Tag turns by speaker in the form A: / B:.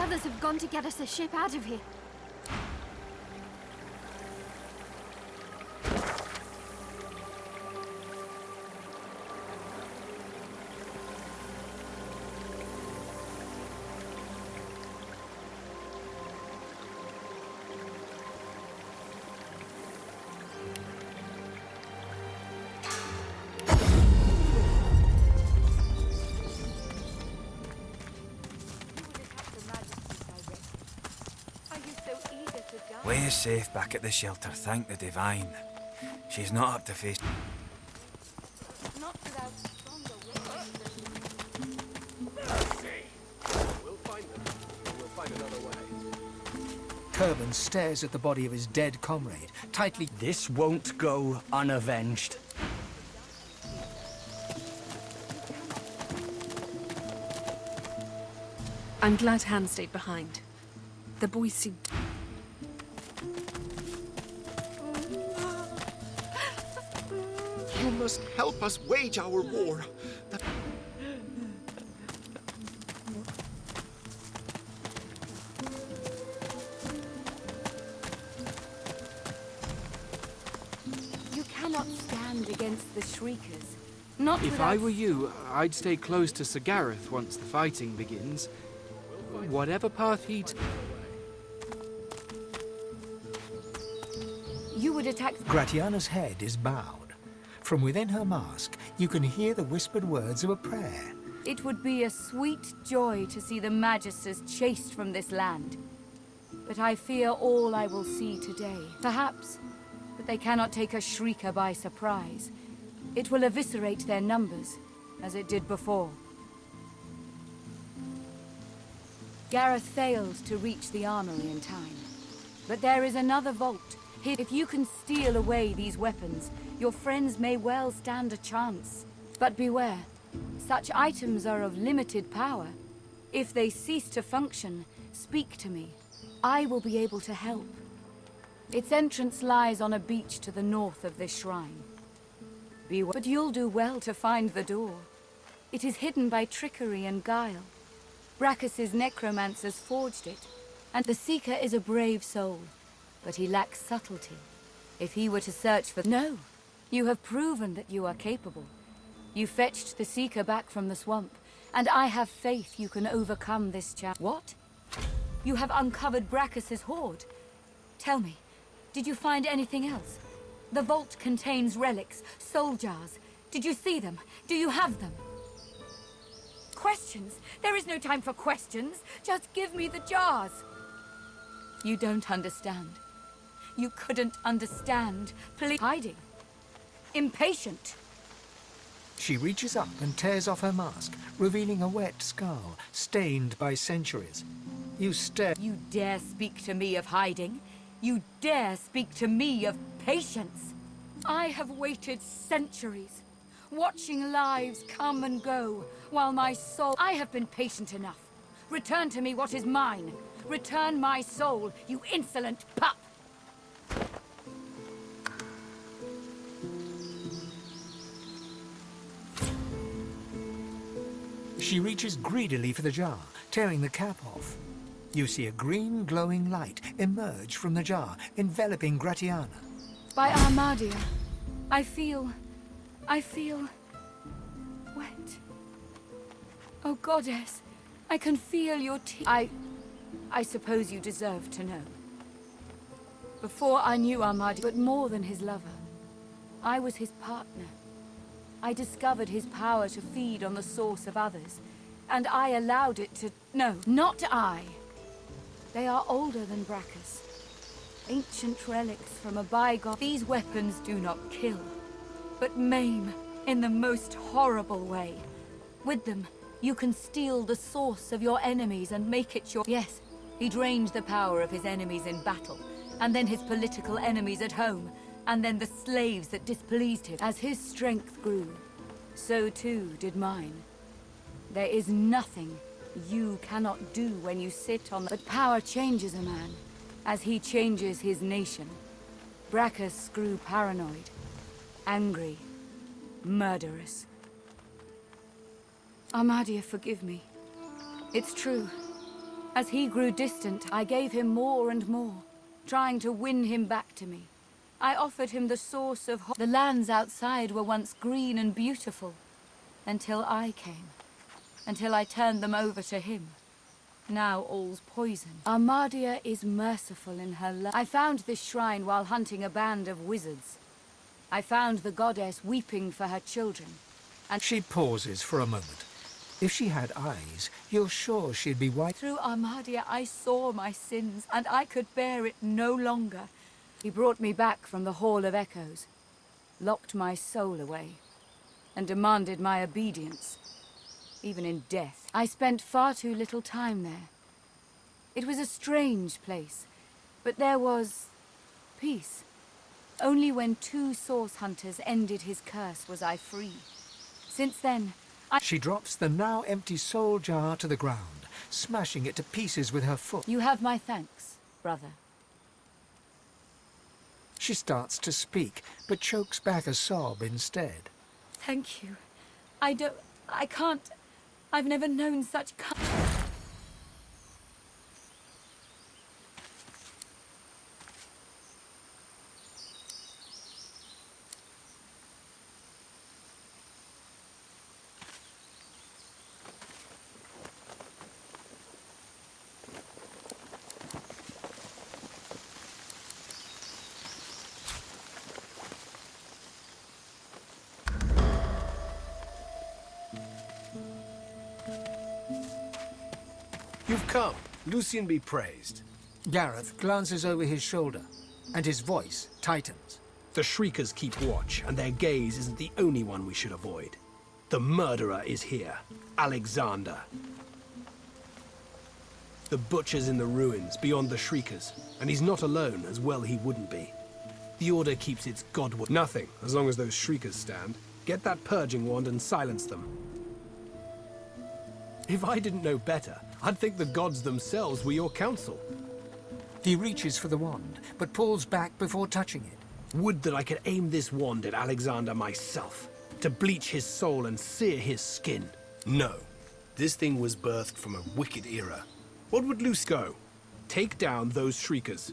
A: others have gone to get us a ship out of here.
B: Way is safe back at the shelter, thank the Divine. She's not up to face.
A: Not without stronger
C: We'll find them. We'll find another way.
D: Kerban stares at the body of his dead comrade, tightly.
E: This won't go unavenged.
F: I'm glad Han stayed behind. The boys seemed...
C: You must help us wage our war.
A: You cannot stand against the Shriekers. Not
G: If
A: without...
G: I were you, I'd stay close to Sir Gareth once the fighting begins. Whatever path he
A: You would attack...
D: Gratiana's head is bowed. From within her mask, you can hear the whispered words of a prayer.
A: It would be a sweet joy to see the Magisters chased from this land. But I fear all I will see today. Perhaps, but they cannot take a Shrieker by surprise. It will eviscerate their numbers, as it did before. Gareth failed to reach the armory in time. But there is another vault. If you can steal away these weapons, your friends may well stand a chance. But beware, such items are of limited power. If they cease to function, speak to me. I will be able to help. Its entrance lies on a beach to the north of this shrine. Beware, but you'll do well to find the door. It is hidden by trickery and guile. Brachus's necromancers forged it, and the Seeker is a brave soul, but he lacks subtlety. If he were to search for... No! You have proven that you are capable. You fetched the Seeker back from the swamp, and I have faith you can overcome this challenge. What? You have uncovered Brachus's hoard. Tell me, did you find anything else? The vault contains relics, soul jars. Did you see them? Do you have them? Questions? There is no time for questions. Just give me the jars. You don't understand. You couldn't understand. Please. Hiding. Impatient.
D: She reaches up and tears off her mask, revealing a wet skull, stained by centuries. You stare.
A: You dare speak to me of hiding? You dare speak to me of patience? I have waited centuries, watching lives come and go, while my soul... I have been patient enough. Return to me what is mine. Return my soul, you insolent pup!
D: She reaches greedily for the jar, tearing the cap off. You see a green glowing light emerge from the jar, enveloping Gratiana.
A: By Armadia, I feel wet. Oh, goddess, I can feel your tears. I suppose you deserve to know. Before I knew Armadia, but more than his lover, I was his partner. I discovered his power to feed on the source of others, and I allowed it to... No, not I. They are older than Brachus. Ancient relics from a bygone... These weapons do not kill, but maim in the most horrible way. With them, you can steal the source of your enemies and make it your... Yes, he drained the power of his enemies in battle, and then his political enemies at home, and then the slaves that displeased him. As his strength grew, so too did mine. There is nothing you cannot do when you sit on the... But power changes a man, as he changes his nation. Brachus grew paranoid, angry, murderous. Armadia, forgive me. It's true. As he grew distant, I gave him more and more, trying to win him back to me. I offered him the source of the lands outside were once green and beautiful, until I came, until I turned them over to him. Now all's poison. Armadia is merciful in her love. I found this shrine while hunting a band of wizards. I found the goddess weeping for her children, and
D: She pauses for a moment. If she had eyes, you're sure she'd be white.
A: through Armadia I saw my sins, and I could bear it no longer. He brought me back from the Hall of Echoes, locked my soul away, and demanded my obedience, even in death. I spent far too little time there. It was a strange place, but there was peace. Only when 2 source hunters ended his curse was I free. Since then,
D: She drops the now empty soul jar to the ground, smashing it to pieces with her foot.
A: you have my thanks, brother.
D: She starts to speak, but chokes back a sob instead.
A: Thank you. I can't. I've never known such
C: You've come. Lucian be praised.
D: Gareth glances over his shoulder, and his voice tightens.
C: The Shriekers keep watch, and their gaze isn't the only one we should avoid. The murderer is here, Alexander. The butcher's in the ruins beyond the Shriekers, and he's not alone, as well he wouldn't be. The Order keeps its godward. Nothing, as long as those Shriekers stand. Get that purging wand and silence them. If I didn't know better, I'd think the gods themselves were your counsel.
D: He reaches for the wand, but pulls back before touching it.
C: Would that I could aim this wand at Alexander myself, to bleach his soul and sear his skin. No. This thing was birthed from a wicked era. What would Luce go? Take down those Shriekers.